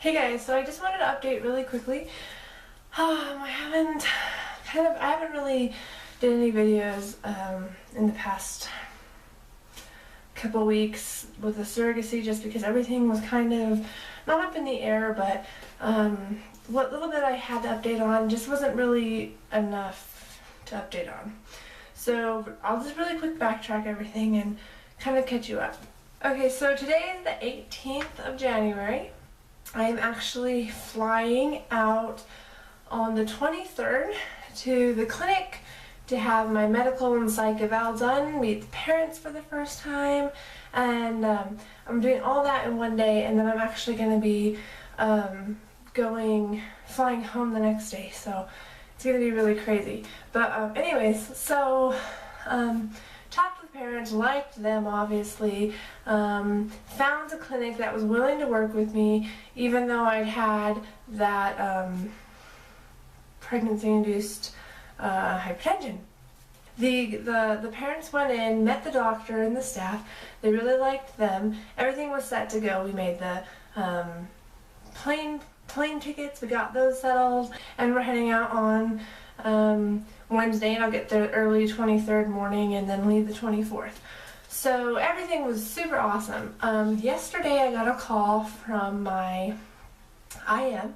Hey guys, so I just wanted to update really quickly. I haven't really did any videos in the past couple weeks with the surrogacy, just because everything was kind of not up in the air, but what little bit I had to update on just wasn't really enough to update on. So I'll just really quick backtrack everything and kind of catch you up. Okay, so today is the 18th of January. I am actually flying out on the 23rd to the clinic to have my medical and psych eval done, meet the parents for the first time, and I'm doing all that in one day, and then I'm actually going to be flying home the next day, so it's going to be really crazy. But anyways, so talked with parents, liked them obviously, found a clinic that was willing to work with me, even though I'd had that pregnancy-induced hypertension. The parents went in, met the doctor and the staff. They really liked them. Everything was set to go. We made the plane tickets. We got those settled, and we're heading out on Wednesday, and I'll get there early 23rd morning and then leave the 24th. So everything was super awesome. Yesterday I got a call from my IM,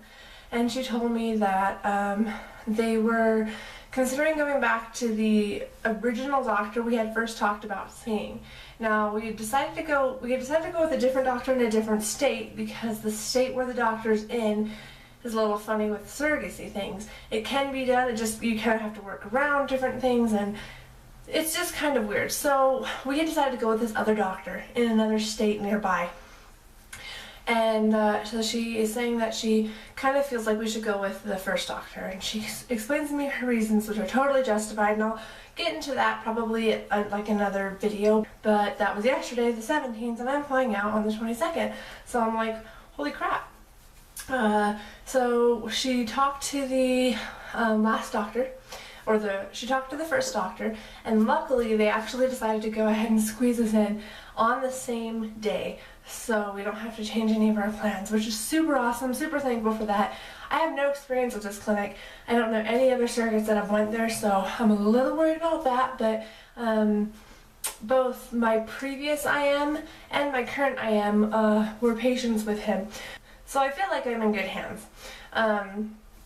and she told me that they were considering going back to the original doctor we had first talked about seeing. Now we had decided to go with a different doctor in a different state, because the state where the doctor's in is a little funny with surrogacy things. It can be done, you kind of have to work around different things, and it's just kind of weird. So we had decided to go with this other doctor in another state nearby. And so she is saying that she kind of feels like we should go with the first doctor, and she explains to me her reasons, which are totally justified, and I'll get into that probably like another video. But that was yesterday, the 17th, and I'm flying out on the 22nd, so I'm like, holy crap. So she talked to the last doctor, she talked to the first doctor, and luckily they actually decided to go ahead and squeeze us in on the same day, so we don't have to change any of our plans, which is super awesome, super thankful for that. I have no experience with this clinic. I don't know any other surrogates that have went there, so I'm a little worried about that, but both my previous IM and my current IM were patients with him, so I feel like I'm in good hands.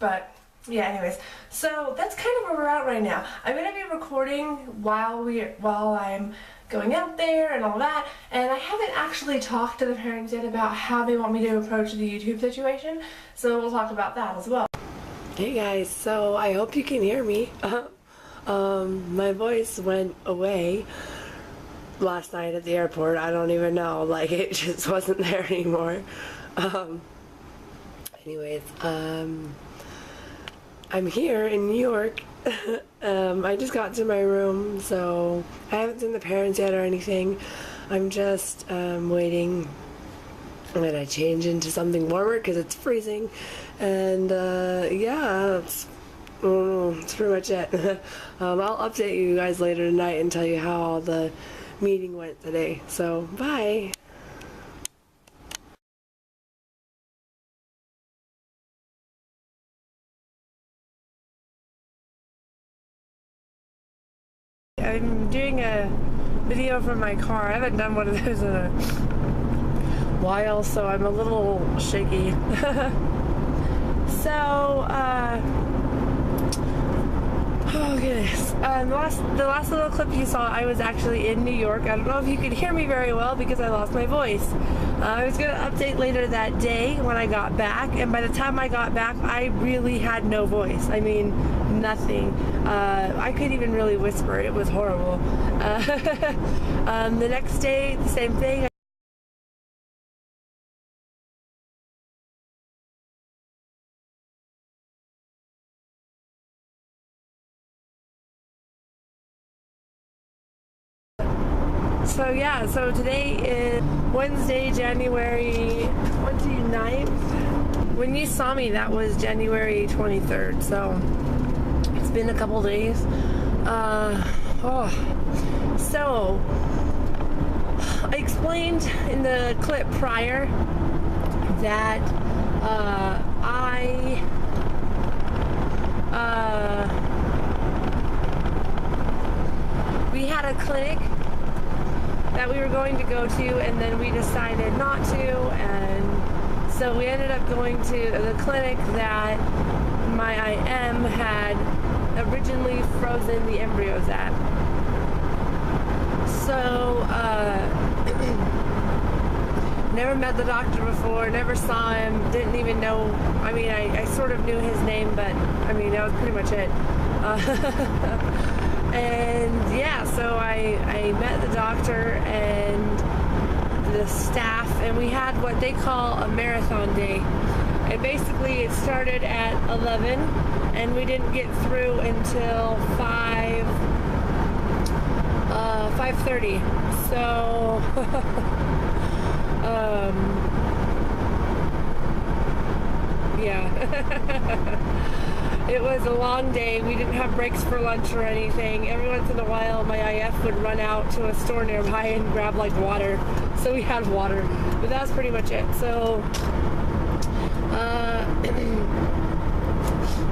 But yeah, anyways, so that's kind of where we're at right now. I'm going to be recording while I'm going out there and all that, and I haven't actually talked to the parents yet about how they want me to approach the YouTube situation, so we'll talk about that as well. Hey guys, so I hope you can hear me. My voice went away last night at the airport. I don't even know, like, it just wasn't there anymore. Anyways, I'm here in New York. I just got to my room, so I haven't seen the parents yet or anything. I'm just waiting. I'm gonna change into something warmer because it's freezing, and yeah, that's pretty much it. I'll update you guys later tonight and tell you how the meeting went today. So bye. I'm doing a video from my car. I haven't done one of those in a while, so I'm a little shaky. So, oh goodness. The last little clip you saw, I was actually in New York. I don't know if you could hear me very well because I lost my voice. I was going to update later that day when I got back, and by the time I got back, I really had no voice. I mean, nothing. I couldn't even really whisper. It was horrible. The next day, the same thing. So yeah, so today is Wednesday, January 29th. When you saw me, that was January 23rd, so it's been a couple days. So I explained in the clip prior that we had a clinic that we were going to go to, and then we decided not to, and so we ended up going to the clinic that my IM had originally frozen the embryos at. So, never met the doctor before, never saw him, didn't even know, I mean, I sort of knew his name, but, I mean, that was pretty much it. And, yeah, so I met the doctor and the staff, and we had what they call a marathon day. And basically, it started at 11, and we didn't get through until 5:30. So, yeah. It was a long day. We didn't have breaks for lunch or anything. Every once in a while, my IF would run out to a store nearby and grab like water. So we had water, but that was pretty much it. So,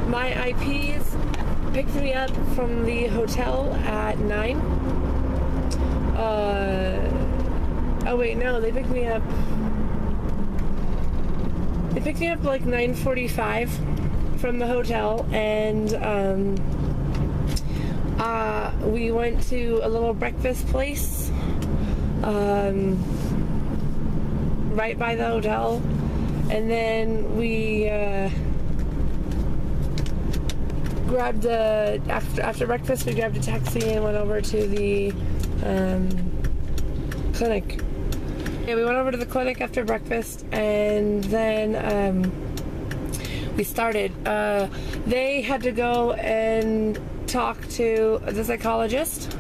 my IPs picked me up from the hotel at 9. Oh wait, no, they picked me up like 9:45 from the hotel, and we went to a little breakfast place right by the hotel, and then we grabbed after breakfast we grabbed a taxi and went over to the clinic. Yeah, we went over to the clinic after breakfast, and then we started. They had to go and talk to the psychologist,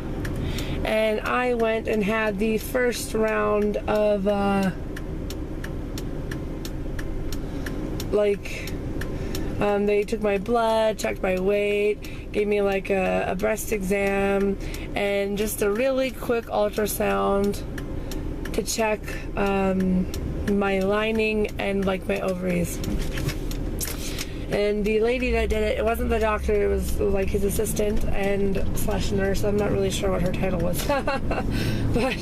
and I went and had the first round of they took my blood, checked my weight, gave me like a breast exam, and just a really quick ultrasound to check my lining and like my ovaries. And the lady that did it, it wasn't the doctor, it was like his assistant and / nurse. I'm not really sure what her title was. But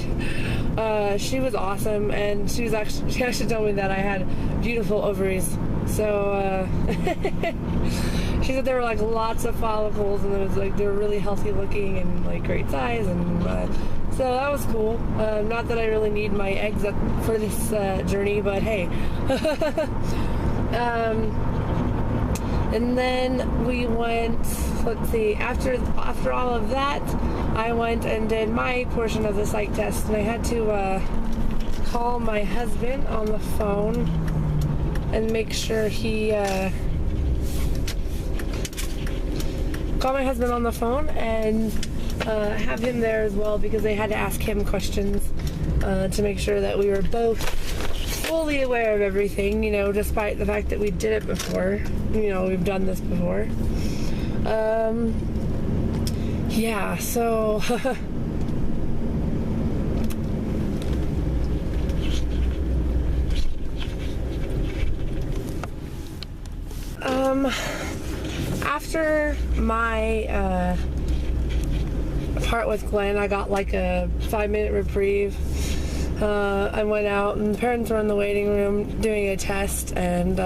she was awesome, and she actually told me that I had beautiful ovaries. So she said there were like lots of follicles, and it was like they were really healthy looking and like great size, and so that was cool. Not that I really need my eggs up for this journey, but hey. And then we went, let's see, after all of that, I went and did my portion of the psych test, and I had to call my husband on the phone and make sure he call my husband on the phone and have him there as well, because they had to ask him questions to make sure that we were both fully aware of everything, you know, despite the fact that we did it before. You know, we've done this before. Yeah, so after my part with Glenn, I got like a 5-minute reprieve. I went out, and the parents were in the waiting room doing a test, and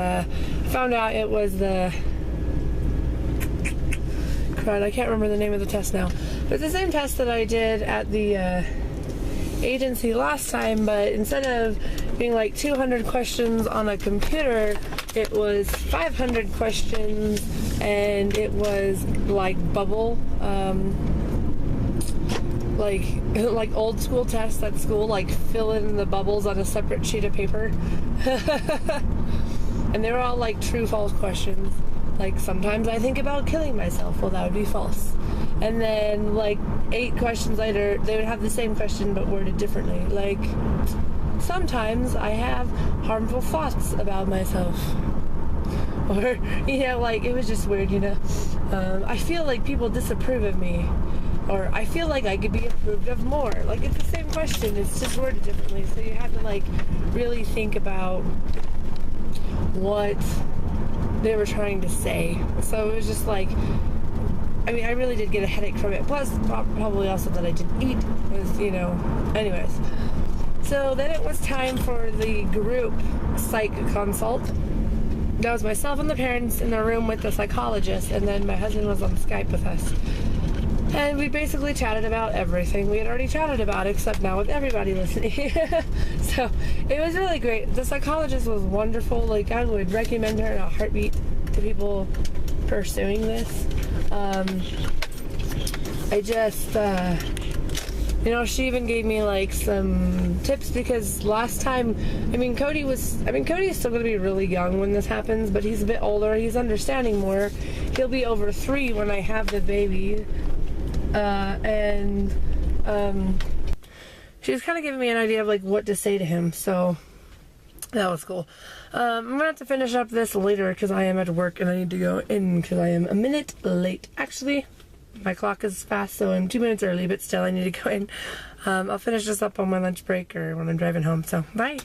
found out it was the crud, I can't remember the name of the test now. But it's the same test that I did at the agency last time, but instead of being like 200 questions on a computer, it was 500 questions, and it was like bubble, like old school tests at school, like fill in the bubbles on a separate sheet of paper. And they were all like true false questions. Like, sometimes I think about killing myself. Well, that would be false. And then like 8 questions later, they would have the same question but worded differently. Like, sometimes I have harmful thoughts about myself. Or, you know, like, it was just weird, you know. I feel like people disapprove of me. Or I feel like I could be approved of more. Like, it's the same question, it's just worded differently. So you have to like really think about what they were trying to say. So it was just like, I mean, I really did get a headache from it. Plus, probably also that I didn't eat was, you know, anyways. So then it was time for the group psych consult. That was myself and the parents in the room with the psychologist, and then my husband was on Skype with us. And we basically chatted about everything we had already chatted about, except now with everybody listening. So it was really great. The psychologist was wonderful. Like, I would recommend her in a heartbeat to people pursuing this. I just, you know, she even gave me like some tips, because last time, Cody is still going to be really young when this happens, but he's a bit older. He's understanding more. He'll be over 3 when I have the baby. She was kind of giving me an idea of like what to say to him, so that was cool. I'm gonna have to finish up this later because I am at work and I need to go in because I am a minute late. Actually, my clock is fast, so I'm 2 minutes early, but still I need to go in. I'll finish this up on my lunch break or when I'm driving home, so bye.